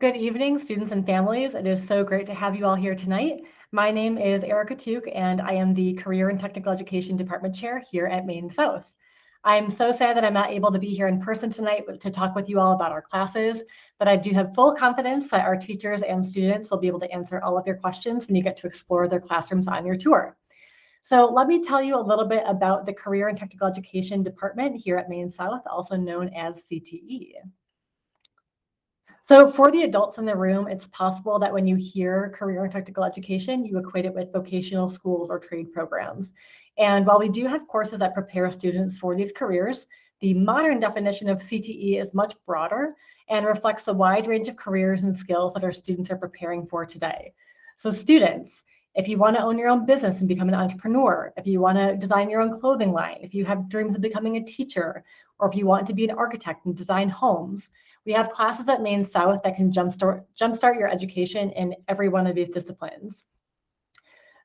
Good evening, students and families. It is so great to have you all here tonight. My name is Erica Took, and I am the Career and Technical Education Department Chair here at Maine South. I'm so sad that I'm not able to be here in person tonight to talk with you all about our classes, but I do have full confidence that our teachers and students will be able to answer all of your questions when you get to explore their classrooms on your tour. So let me tell you a little bit about the Career and Technical Education Department here at Maine South, also known as CTE. So for the adults in the room, it's possible that when you hear career and technical education, you equate it with vocational schools or trade programs. And while we do have courses that prepare students for these careers, the modern definition of CTE is much broader and reflects the wide range of careers and skills that our students are preparing for today. So students, if you want to own your own business and become an entrepreneur, if you want to design your own clothing line, if you have dreams of becoming a teacher, or if you want to be an architect and design homes, we have classes at Maine South that can jumpstart your education in every one of these disciplines.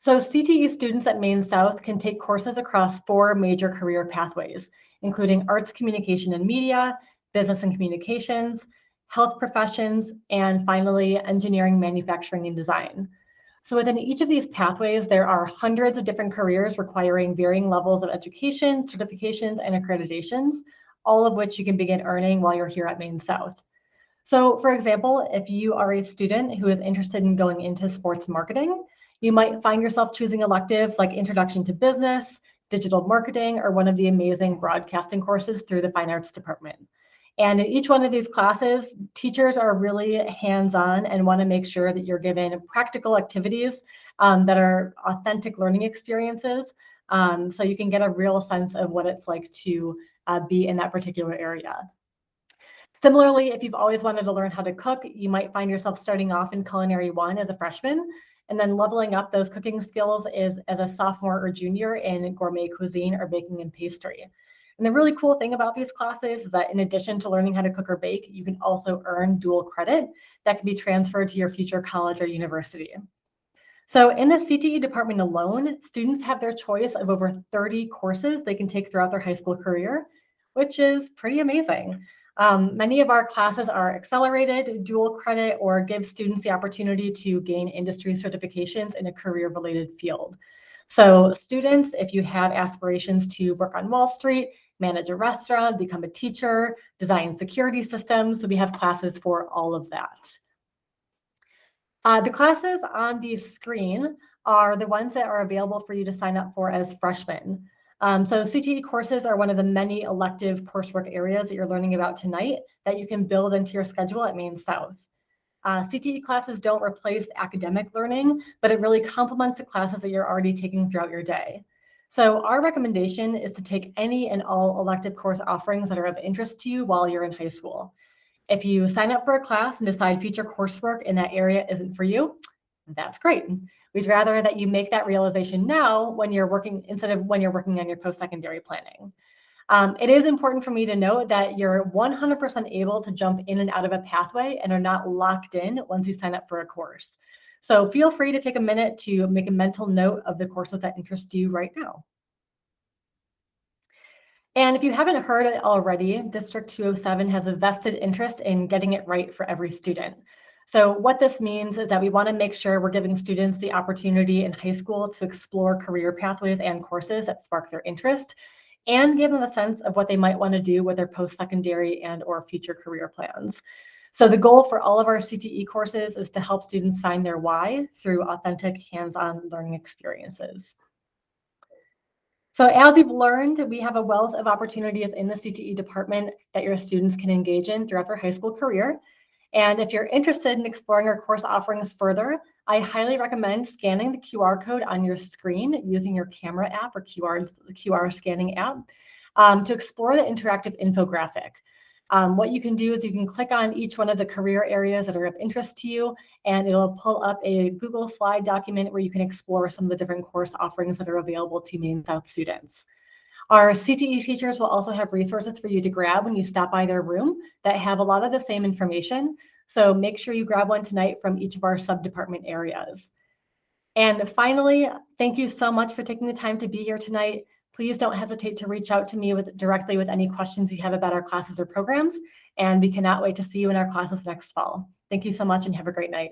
So CTE students at Maine South can take courses across 4 major career pathways, including arts, communication, and media, business and communications, health professions, and finally, engineering, manufacturing, and design. So within each of these pathways, there are hundreds of different careers requiring varying levels of education, certifications, and accreditations, all of which you can begin earning while you're here at Maine South. So for example, if you are a student who is interested in going into sports marketing, you might find yourself choosing electives like Introduction to Business, Digital Marketing, or one of the amazing broadcasting courses through the Fine Arts Department. And in each one of these classes, teachers are really hands-on and want to make sure that you're given practical activities that are authentic learning experiences, so you can get a real sense of what it's like to be in that particular area. Similarly, if you've always wanted to learn how to cook, you might find yourself starting off in Culinary 1 as a freshman, and then leveling up those cooking skills as a sophomore or junior in gourmet cuisine or baking and pastry. And the really cool thing about these classes is that in addition to learning how to cook or bake, you can also earn dual credit that can be transferred to your future college or university. So in the CTE department alone, students have their choice of over 30 courses they can take throughout their high school career, which is pretty amazing. Many of our classes are accelerated, dual credit, or give students the opportunity to gain industry certifications in a career-related field. So students, if you have aspirations to work on Wall Street, manage a restaurant, become a teacher, design security systems, so we have classes for all of that. The classes on the screen are the ones that are available for you to sign up for as freshmen. So CTE courses are one of the many elective coursework areas that you're learning about tonight that you can build into your schedule at Maine South. CTE classes don't replace academic learning, but it really complements the classes that you're already taking throughout your day. So our recommendation is to take any and all elective course offerings that are of interest to you while you're in high school. If you sign up for a class and decide future coursework in that area isn't for you, that's great. We'd rather that you make that realization now when you're working instead of when you're working on your post-secondary planning. It is important for me to note that you're 100% able to jump in and out of a pathway and are not locked in once you sign up for a course. So feel free to take a minute to make a mental note of the courses that interest you right now. And if you haven't heard it already, District 207 has a vested interest in getting it right for every student. So what this means is that we want to make sure we're giving students the opportunity in high school to explore career pathways and courses that spark their interest, and give them a sense of what they might want to do with their post-secondary and or future career plans. So the goal for all of our CTE courses is to help students find their why through authentic hands-on learning experiences. So as you've learned, we have a wealth of opportunities in the CTE department that your students can engage in throughout their high school career. And if you're interested in exploring our course offerings further, I highly recommend scanning the QR code on your screen using your camera app or QR scanning app to explore the interactive infographic. What you can do is you can click on each one of the career areas that are of interest to you, and it'll pull up a Google slide document where you can explore some of the different course offerings that are available to Maine South students. Our CTE teachers will also have resources for you to grab when you stop by their room that have a lot of the same information. So make sure you grab one tonight from each of our sub-department areas. And finally, thank you so much for taking the time to be here tonight. Please don't hesitate to reach out to me directly with any questions you have about our classes or programs. and we cannot wait to see you in our classes next fall. Thank you so much and have a great night.